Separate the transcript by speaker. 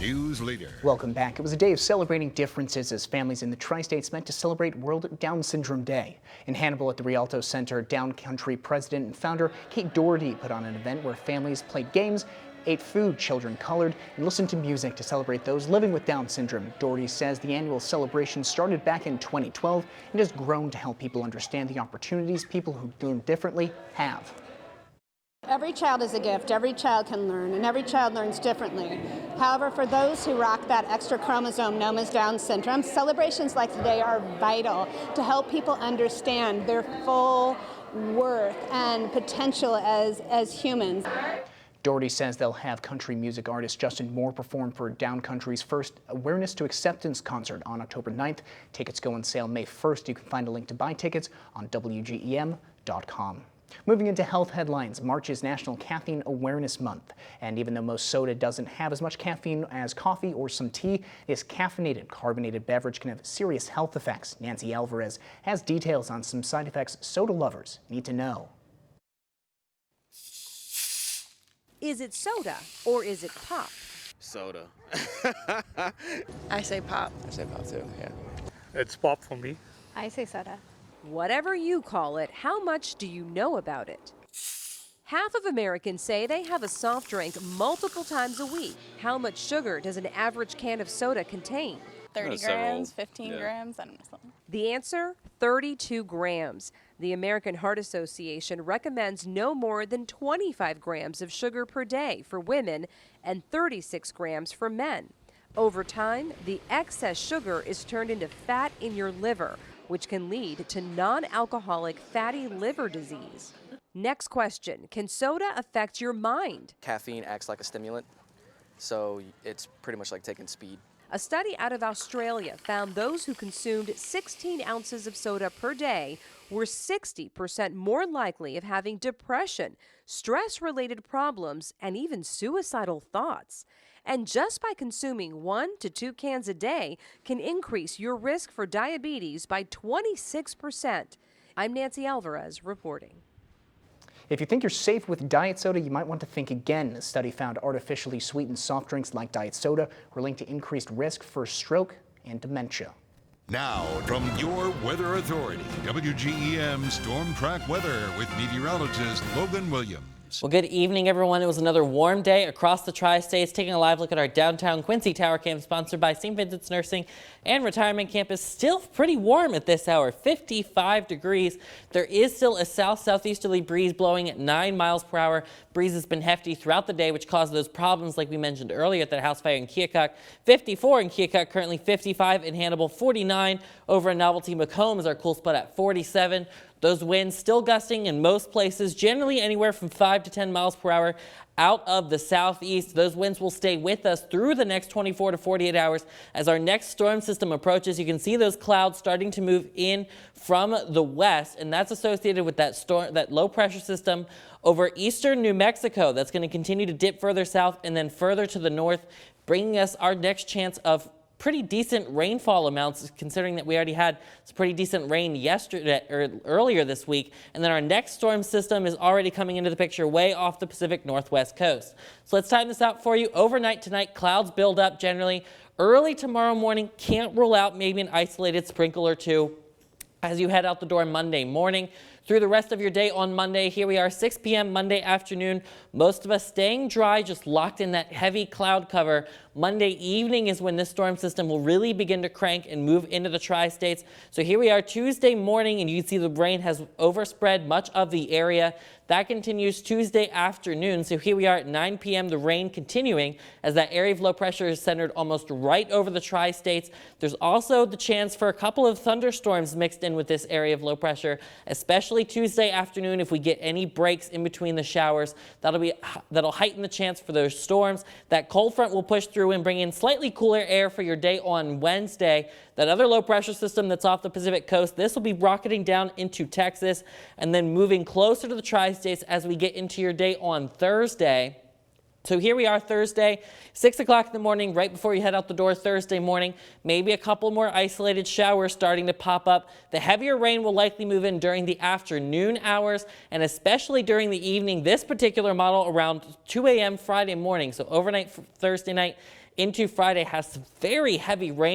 Speaker 1: news leader.
Speaker 2: Welcome back. It was a day of celebrating differences as families in the Tri-States met to celebrate World Down Syndrome Day. In Hannibal at the Rialto Center, Down Country president and founder Kate Doherty put on an event where families played games, ate food, children colored, and listened to music to celebrate those living with Down syndrome. Doherty says the annual celebration started back in 2012 and has grown to help people understand the opportunities people who learn differently have.
Speaker 3: Every child is a gift, every child can learn, and every child learns differently. However, for those who rock that extra chromosome known as Down syndrome, celebrations like today are vital to help people understand their full worth and potential as humans.
Speaker 2: Doherty says they'll have country music artist Justin Moore perform for Down Country's first Awareness to Acceptance concert on October 9th. Tickets go on sale May 1st. You can find a link to buy tickets on WGEM.com. Moving into health headlines, March is National Caffeine Awareness Month. And even though most soda doesn't have as much caffeine as coffee or some tea, this caffeinated carbonated beverage can have serious health effects. Nancy Alvarez has details on some side effects soda lovers need to know.
Speaker 4: Is it soda or is it pop?
Speaker 5: Soda.
Speaker 6: I say pop.
Speaker 5: I say pop too, yeah.
Speaker 7: It's pop for me.
Speaker 6: I say soda.
Speaker 4: Whatever you call it, how much do you know about it? Half of Americans say they have a soft drink multiple times a week. How much sugar does an average can of soda contain?
Speaker 6: 30 grams, 15 grams, I don't know. Something.
Speaker 4: The answer, 32 grams. The American Heart Association recommends no more than 25 grams of sugar per day for women and 36 grams for men. Over time, the excess sugar is turned into fat in your liver, which can lead to non-alcoholic fatty liver disease. Next question, can soda affect your mind?
Speaker 5: Caffeine acts like a stimulant, so it's pretty much like taking speed.
Speaker 4: A study out of Australia found those who consumed 16 ounces of soda per day were 60% more likely of having depression, stress-related problems, and even suicidal thoughts. And just by consuming 1 to 2 cans a day can increase your risk for diabetes by 26%. I'm Nancy Alvarez reporting.
Speaker 2: If you think you're safe with diet soda, you might want to think again. A study found artificially sweetened soft drinks like diet soda were linked to increased risk for stroke and dementia.
Speaker 1: Now, from your weather authority, WGEM Storm Track Weather with meteorologist Logan Williams.
Speaker 8: Well, good evening, everyone. It was another warm day across the Tri-States. Taking a live look at our downtown Quincy Tower Cam, sponsored by St. Vincent's Nursing and Retirement Campus. Still pretty warm at this hour, 55 degrees. There is still a south-southeasterly breeze blowing at 9 miles per hour. Breeze has been hefty throughout the day, which caused those problems like we mentioned earlier at that house fire in Keokuk. 54 in Keokuk, currently 55 in Hannibal, 49 over in Novelty. Macomb is our cool spot at 47. Those winds still gusting in most places, generally anywhere from 5 to 10 miles per hour out of the southeast. Those winds will stay with us through the next 24 to 48 hours as our next storm system approaches. You can see those clouds starting to move in from the west, and that's associated with that low pressure system over eastern New Mexico. That's going to continue to dip further south and then further to the north, bringing us our next chance of pretty decent rainfall amounts, considering that we already had some pretty decent rain yesterday or earlier this week. And then our next storm system is already coming into the picture way off the Pacific Northwest coast. So let's time this out for you. Overnight tonight, clouds build up generally. Early tomorrow morning, can't rule out maybe an isolated sprinkle or two as you head out the door Monday morning. Through the rest of your day on Monday, here we are, 6 p.m. Monday afternoon. Most of us staying dry, just locked in that heavy cloud cover. Monday evening is when this storm system will really begin to crank and move into the tri-states. So here we are Tuesday morning, and you can see the rain has overspread much of the area. That continues Tuesday afternoon. So here we are at 9 p.m. The rain continuing as that area of low pressure is centered almost right over the tri-states. There's also the chance for a couple of thunderstorms mixed in with this area of low pressure, especially Tuesday afternoon. If we get any breaks in between the showers, that'll heighten the chance for those storms. That cold front will push through and bring in slightly cooler air for your day on Wednesday. That other low pressure system that's off the Pacific coast, this will be rocketing down into Texas and then moving closer to the tri-states as we get into your day on Thursday. So here we are Thursday, 6 o'clock in the morning, right before you head out the door Thursday morning. Maybe a couple more isolated showers starting to pop up. The heavier rain will likely move in during the afternoon hours and especially during the evening. This particular model around 2 a.m. Friday morning. So overnight Thursday night into Friday has some very heavy rain.